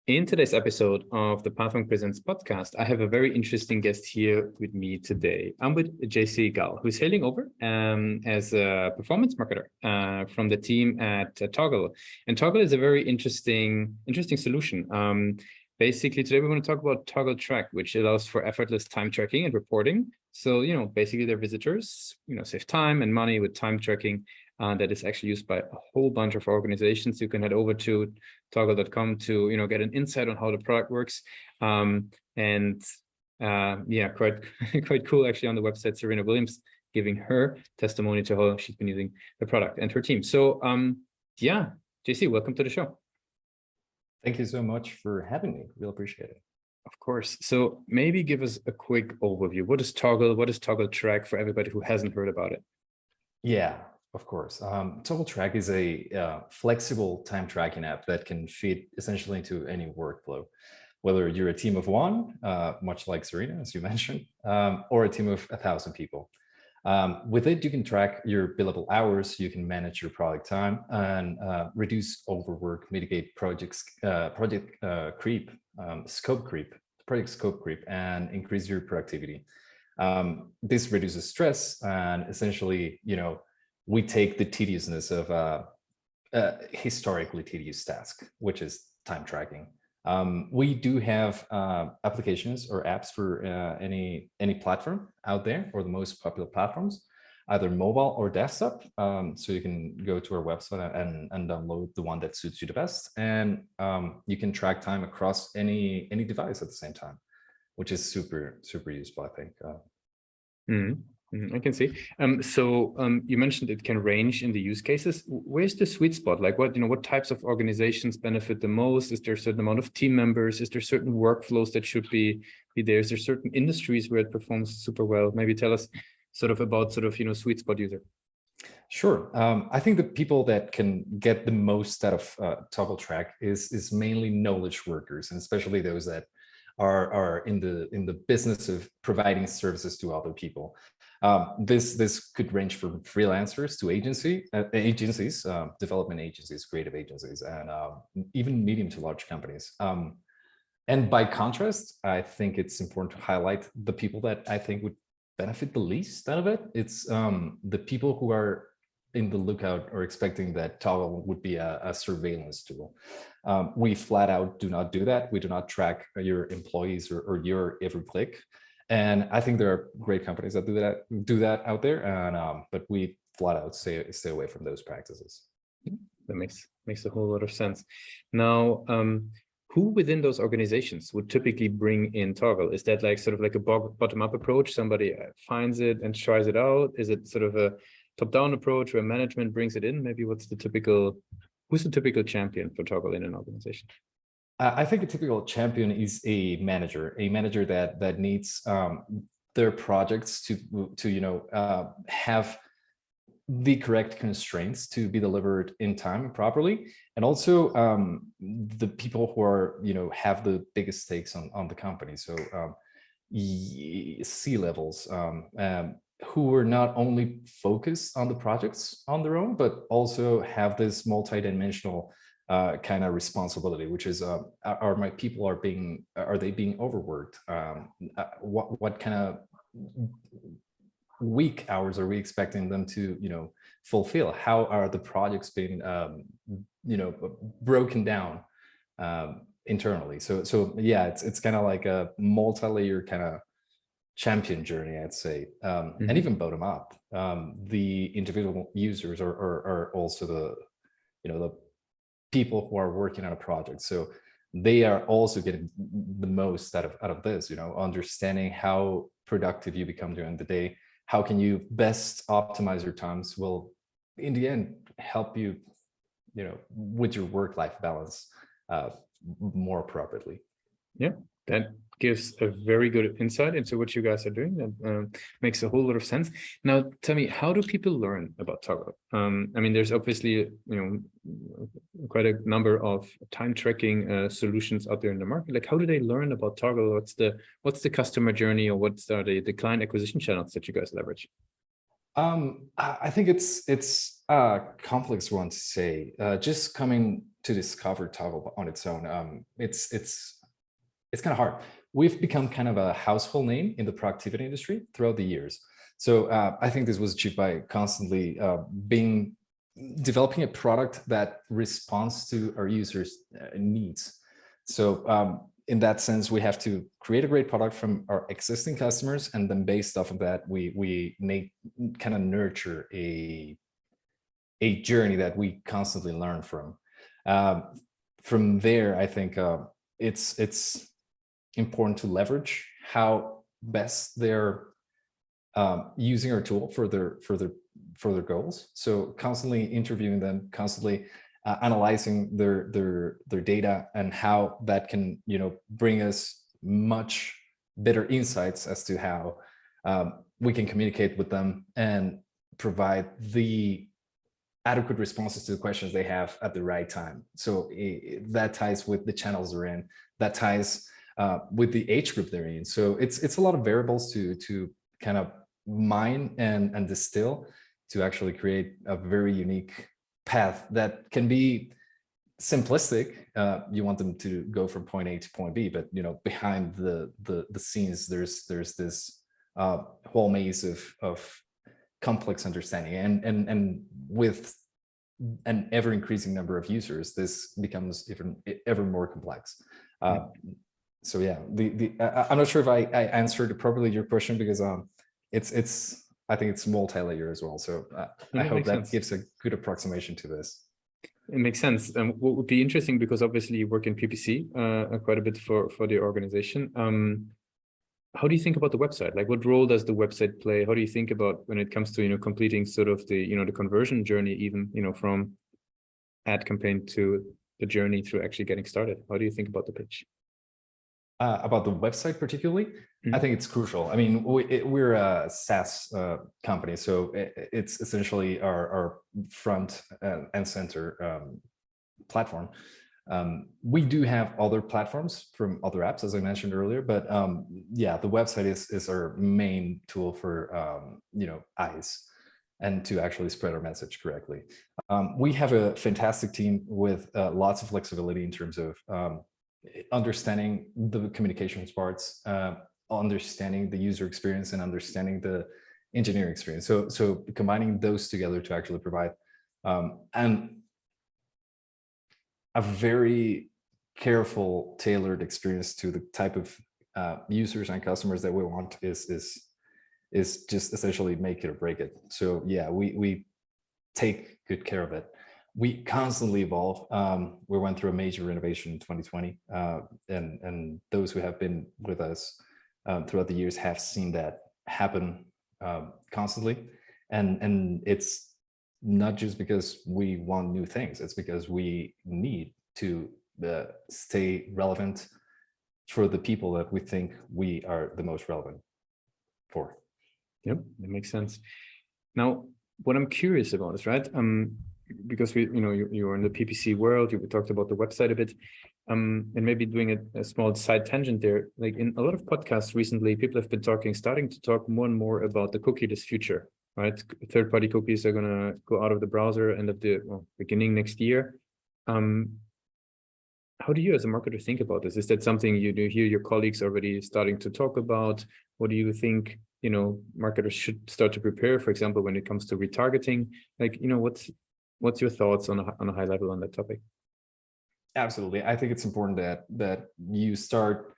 In today's episode of the Pathwing Presents podcast, I have a very interesting guest here with me today. I'm with JC Gaal, who's hailing over as a performance marketer from the team at Toggl. And Toggl is a very interesting solution. Basically, today we want to talk about Toggl Track, which allows for effortless time tracking and reporting. So, basically their visitors, save time and money with time tracking. That is actually used by a whole bunch of organizations. You can head over to toggl.com to get an insight on how the product works. Yeah, quite cool actually on the website. Serena Williams giving her testimony to how she's been using the product and her team. So yeah, JC, welcome to the show. Thank you so much for having me. Really appreciate it. Of course. So maybe give us a quick overview. What is Toggl? What is Toggl Track for everybody who hasn't heard about it? Yeah, of course. Toggl Track is a flexible time tracking app that can fit essentially into any workflow, whether you're a team of one, much like Serena, as you mentioned, or a team of 1,000 people. With it, you can track your billable hours, you can manage your product time, and reduce overwork, mitigate project creep, project scope creep, and increase your productivity. This reduces stress, and essentially, we take the tediousness of a historically tedious task, which is time tracking. We do have applications or apps for any platform out there, or the most popular platforms, either mobile or desktop. So you can go to our website and download the one that suits you the best, and you can track time across any device at the same time, which is super useful, I think. I can see. So you mentioned it can range in the use cases. Where's the sweet spot? Like what types of organizations benefit the most? Is there a certain amount of team members? Is there certain workflows that should be there? Is there certain industries where it performs super well? Maybe tell us about sweet spot user. Sure. I think the people that can get the most out of Toggl Track is mainly knowledge workers, and especially those that are in the business of providing services to other people. This could range from freelancers to agencies, development agencies, creative agencies, and even medium to large companies. And by contrast, I think it's important to highlight the people that I think would benefit the least out of it. It's the people who are in the lookout or expecting that Toggl would be a surveillance tool. We flat out do not do that. We do not track your employees or your every click. And I think there are great companies that do that out there. And but we flat out stay away from those practices. That makes a whole lot of sense. Now, who within those organizations would typically bring in Toggl? Is that like a bottom-up approach? Somebody finds it and tries it out? Is it sort of a top-down approach where management brings it in? Maybe who's the typical champion for Toggl in an organization? I think a typical champion is a manager that needs their projects to have the correct constraints to be delivered in time and properly, and also the people who are have the biggest stakes on the company. So C-levels who are not only focused on the projects on their own, but also have this multidimensional kind of responsibility, which is are my people are they being overworked? What kind of week hours are we expecting them to fulfill? How are the projects being broken down internally? So yeah, it's kind of like a multi-layer kind of champion journey, I'd say, and even bottom up. The individual users are also the people who are working on a project, so they are also getting the most out of this. Understanding how productive you become during the day, how can you best optimize your times will, in the end, help you, with your work-life balance more appropriately. Yeah, that gives a very good insight into what you guys are doing. That makes a whole lot of sense. Now, tell me, how do people learn about Toggl? I mean, there's obviously quite a number of time tracking solutions out there in the market. Like, how do they learn about Toggl? What's the customer journey, or what's the client acquisition channels that you guys leverage? I think it's Complex one to say. Just coming to discover Toggl on its own, it's kind of hard. We've become kind of a household name in the productivity industry throughout the years. So I think this was achieved by constantly developing a product that responds to our users' needs. So in that sense, we have to create a great product from our existing customers, and then based off of that, we make kind of nurture a journey that we constantly learn from. From there, I think it's important to leverage how best they're using our tool for their goals. So constantly interviewing them, constantly analyzing their data, and how that can bring us much better insights as to how we can communicate with them and provide the adequate responses to the questions they have at the right time. So that ties with the channels they're in, that ties with the age group they're in. So it's a lot of variables to kind of mine and distill to actually create a very unique path that can be simplistic. You want them to go from point A to point B, but behind the scenes, there's this whole maze of complex understanding, and with an ever increasing number of users, this becomes ever more complex. So yeah, I'm not sure if I answered properly your question, because I think it's multi-layer as well. So I hope that gives a good approximation to this. It makes sense. What would be interesting, because obviously you work in PPC quite a bit for the organization. How do you think about the website? Like, what role does the website play? How do you think about when it comes to completing sort of the the conversion journey, even from ad campaign to the journey through actually getting started? How do you think about the pitch? About the website particularly, I think it's crucial. I mean, we're a SaaS company, so it's essentially our front and center platform. We do have other platforms from other apps, as I mentioned earlier, but yeah, the website is our main tool for eyes and to actually spread our message correctly. We have a fantastic team with lots of flexibility in terms of understanding the communications parts, understanding the user experience, and understanding the engineering experience. So combining those together to actually provide and a very careful, tailored experience to the type of users and customers that we want is just essentially make it or break it. So yeah, we take good care of it. We constantly evolve. We went through a major renovation in 2020, and those who have been with us throughout the years have seen that happen constantly. And it's not just because we want new things, it's because we need to stay relevant for the people that we think we are the most relevant for. Yep, that makes sense. Now, what I'm curious about is, right, because you're in the PPC world, you talked about the website a bit, and maybe doing a small side tangent there. Like, in a lot of podcasts recently, people have been starting to talk more and more about the cookieless future, right? Third-party cookies are going to go out of the browser end of the beginning next year. How do you as a marketer think about this? Is that something you do hear your colleagues already starting to talk about? What do you think marketers should start to prepare, for example, when it comes to retargeting? Like, what's your thoughts on a high level on that topic? Absolutely. I think it's important that you start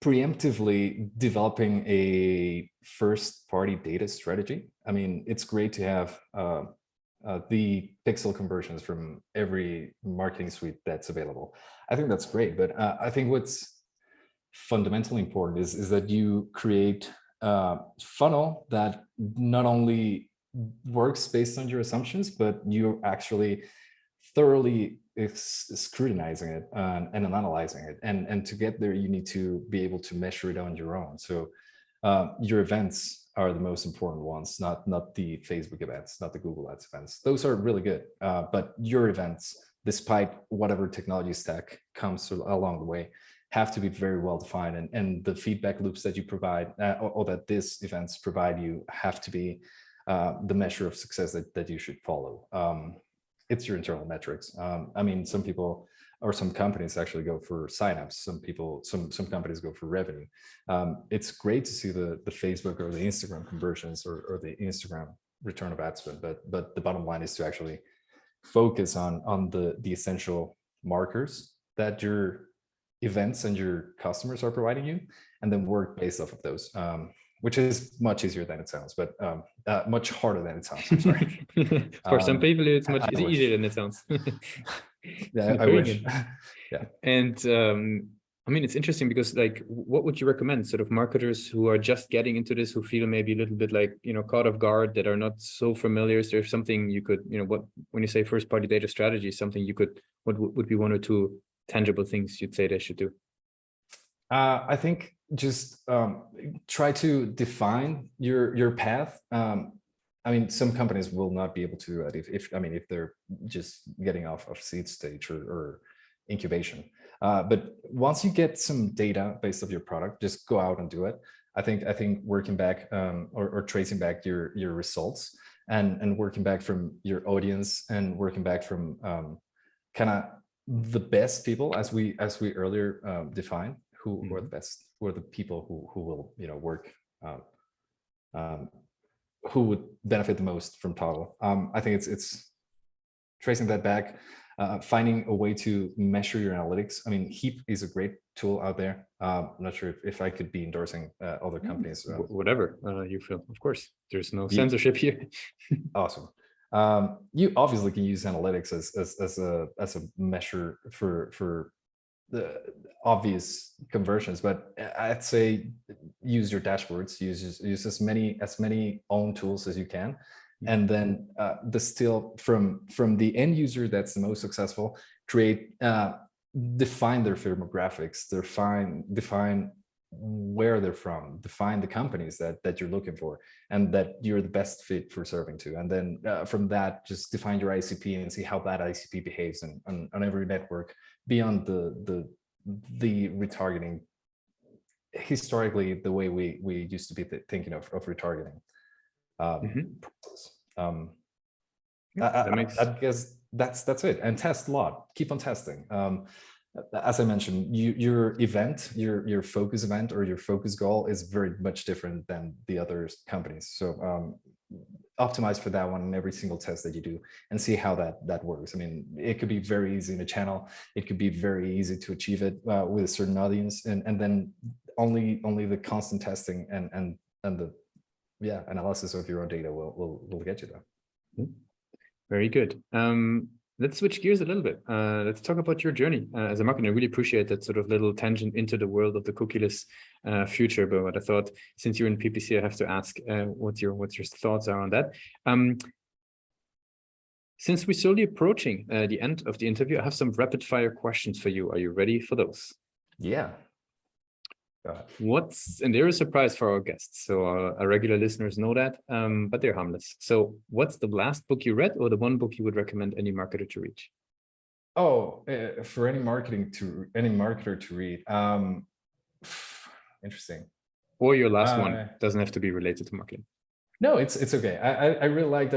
preemptively developing a first-party data strategy. I mean, it's great to have the pixel conversions from every marketing suite that's available. I think that's great, but I think what's fundamentally important is that you create a funnel that not only works based on your assumptions, but you're actually thoroughly scrutinizing it and analyzing it. And to get there, you need to be able to measure it on your own. So your events are the most important ones, not the Facebook events, not the Google Ads events. Those are really good, but your events, despite whatever technology stack comes along the way, have to be very well defined, and the feedback loops that you provide or that these events provide you have to be the measure of success that you should follow. It's your internal metrics. I mean, some people or some companies actually go for signups. Some companies go for revenue. It's great to see the Facebook or the Instagram conversions or the Instagram return of ad spend, but the bottom line is to actually focus on the essential markers that your events and your customers are providing you, and then work based off of those. Which is much easier than it sounds, but much harder than it sounds. I'm sorry. For some people, it's much I wish. easier than it sounds. Yeah, I Very wish. good. Yeah. And I mean, it's interesting because, like, what would you recommend sort of marketers who are just getting into this, who feel maybe a little bit like, caught off guard, that are not so familiar? Is there something you could, when you say first party data strategy, something you could, what would be one or two tangible things you'd say they should do? I think just try to define your path. I mean, some companies will not be able to do that if they're just getting off of seed stage or incubation. But once you get some data based off your product, just go out and do it. I think working back or tracing back your results and working back from your audience and working back from kind of the best people, as we earlier defined, who are the best, who are the people who will work, who would benefit the most from Toggl. I think it's tracing that back, finding a way to measure your analytics. I mean, Heap is a great tool out there. I'm not sure if I could be endorsing other companies. Whatever you feel, of course. There's no censorship here. Awesome. You obviously can use analytics as a measure for the obvious conversions, but I'd say use your dashboards, use as many own tools as you can, and then distill from the end user that's the most successful, define their firmographics, define where they're from, define the companies that you're looking for and that you're the best fit for serving to, and then from that just define your ICP and see how that ICP behaves on every network beyond the retargeting. Historically, the way we used to be thinking of retargeting process. I guess that's it. And test a lot. Keep on testing. As I mentioned, your event, your focus event or your focus goal is very much different than the other companies. So optimize for that one in every single test that you do and see how that works. I mean, it could be very easy in a channel. It could be very easy to achieve it with a certain audience, and then only the constant testing and the analysis of your own data will get you there. Very good. Let's switch gears a little bit. Let's talk about your journey as a marketer. I really appreciate that sort of little tangent into the world of the cookieless future. But what I thought, since you're in PPC, I have to ask what your thoughts are on that. Since we're slowly approaching the end of the interview, I have some rapid fire questions for you. Are you ready for those? Yeah. And they're a surprise for our guests, so our regular listeners know that, but they're harmless. So what's the last book you read, or the one book you would recommend any marketer to read? For any marketer to read, interesting. Or your last one, doesn't have to be related to marketing. No, it's okay. I really liked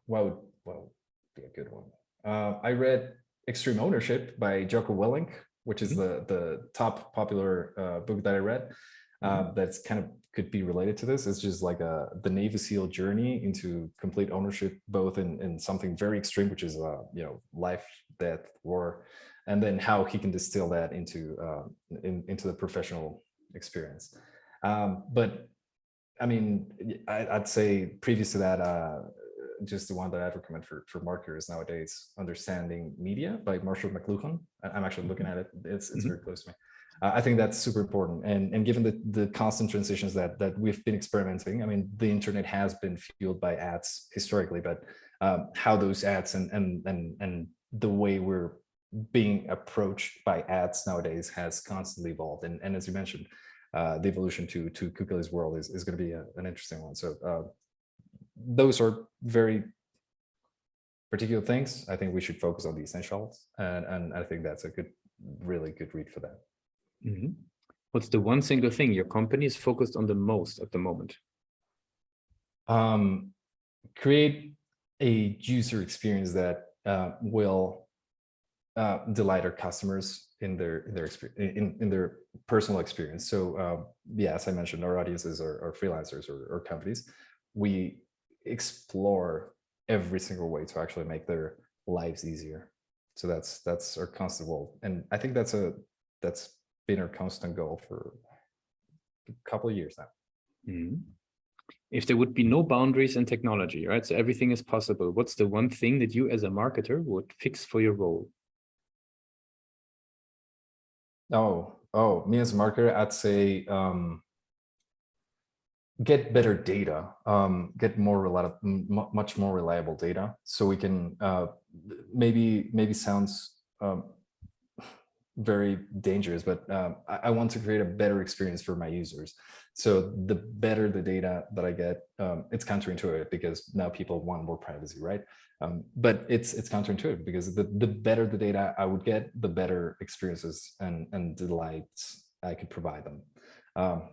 what would be a good one. I read Extreme Ownership by Jocko Willink, which is the top popular book that I read. That's kind of could be related to this. It's just like the Navy SEAL journey into complete ownership, both in something very extreme, which is life, death, war, and then how he can distill that into the professional experience. But I mean, I'd say previous to that, just the one that I'd recommend for marketers nowadays, Understanding Media by Marshall McLuhan. I'm actually looking at it. It's very close to me. I think that's super important. And given the constant transitions that we've been experimenting, I mean, the internet has been fueled by ads historically, but how those ads and the way we're being approached by ads nowadays has constantly evolved. And as you mentioned, the evolution to cookieless world is going to be an interesting one. So those are very particular things. I think we should focus on the essentials, and I think that's a really good read for that. What's the one single thing your company is focused on the most at the moment? Create a user experience that will delight our customers in their personal experience. So yeah, as I mentioned, our audiences are freelancers or companies. We explore every single way to actually make their lives easier. So that's our constant goal, and I think that's been our constant goal for a couple of years now. Mhm. If there would be no boundaries in technology, right? So everything is possible. What's the one thing that you as a marketer would fix for your role? Me as a marketer, I'd say get better data, get more reliable, much more reliable data, so we can maybe sounds very dangerous, but I want to create a better experience for my users. So the better the data that I get, it's counterintuitive because now people want more privacy, right? But it's counterintuitive because the better the data I would get, the better experiences and delights I could provide them.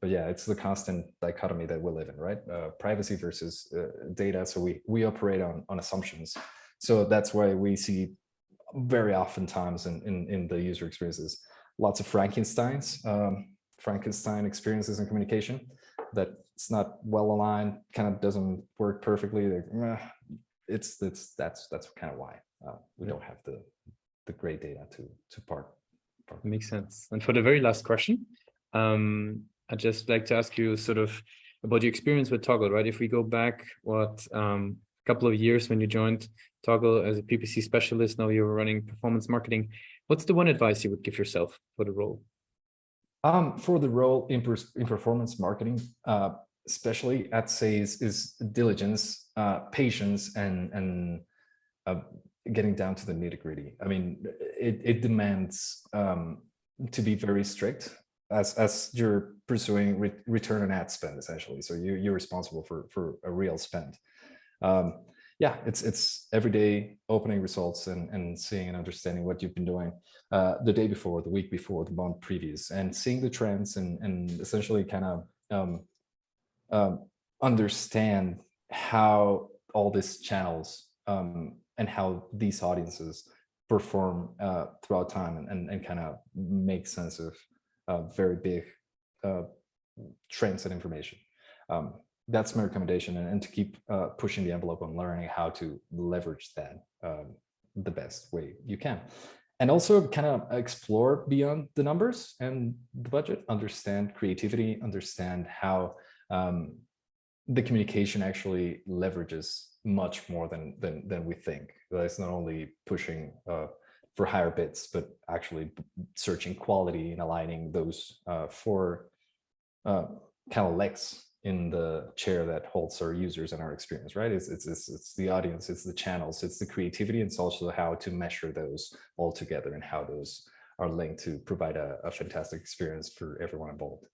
But yeah, it's the constant dichotomy that we live in, right? Privacy versus data. So we operate on assumptions. So that's why we see very oftentimes in the user experiences lots of Frankenstein experiences in communication that it's not well aligned, kind of doesn't work perfectly. That's kind of why we don't have the great data to part. Makes sense. And for the very last question, I'd just like to ask you sort of about your experience with Toggl, right? If we go back, couple of years when you joined Toggl as a PPC specialist, now you're running performance marketing. What's the one advice you would give yourself for the role? For the role in performance marketing, especially, I'd say is diligence, patience, and getting down to the nitty gritty. I mean, it demands to be very strict as you're pursuing return on ad spend, essentially. So you're responsible for a real spend. Yeah, it's every day opening results and seeing and understanding what you've been doing the day before, the week before, the month previous, and seeing the trends and essentially kind of understand how all these channels and how these audiences perform throughout time and kind of make sense of very big trends and information. That's my recommendation, and to keep pushing the envelope on learning how to leverage that the best way you can. And also kind of explore beyond the numbers and the budget, understand creativity, understand how the communication actually leverages much more than we think. That it's not only pushing for higher bits, but actually searching quality and aligning those four kind of legs in the chair that holds our users and our experience, right? It's the audience, it's the channels, it's the creativity, and it's also how to measure those all together and how those are linked to provide a fantastic experience for everyone involved.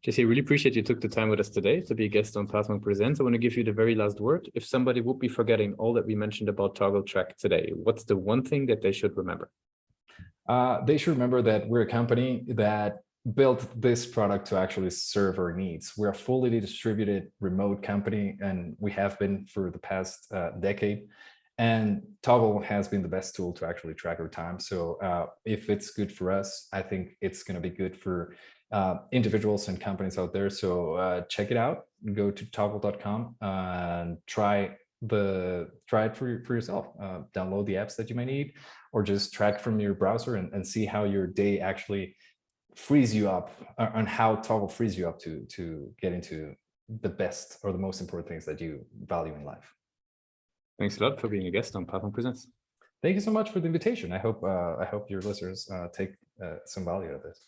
Jesse, I really appreciate you took the time with us today to be a guest on Pathmark Presents. I want to give you the very last word. If somebody would be forgetting all that we mentioned about Toggl Track today, what's the one thing that they should remember? They should remember that we're a company that built this product to actually serve our needs. We're a fully distributed remote company, and we have been for the past decade. And Toggl has been the best tool to actually track our time. So if it's good for us, I think it's going to be good for individuals and companies out there. So check it out. Go to toggl.com and try it for yourself. Download the apps that you may need, or just track from your browser and see how your day actually frees you up, and how Toggl frees you up to get into the best or the most important things that you value in life. Thanks a lot for being a guest on Pathmark Presents. Thank you so much for the invitation. I hope your listeners take some value out of this.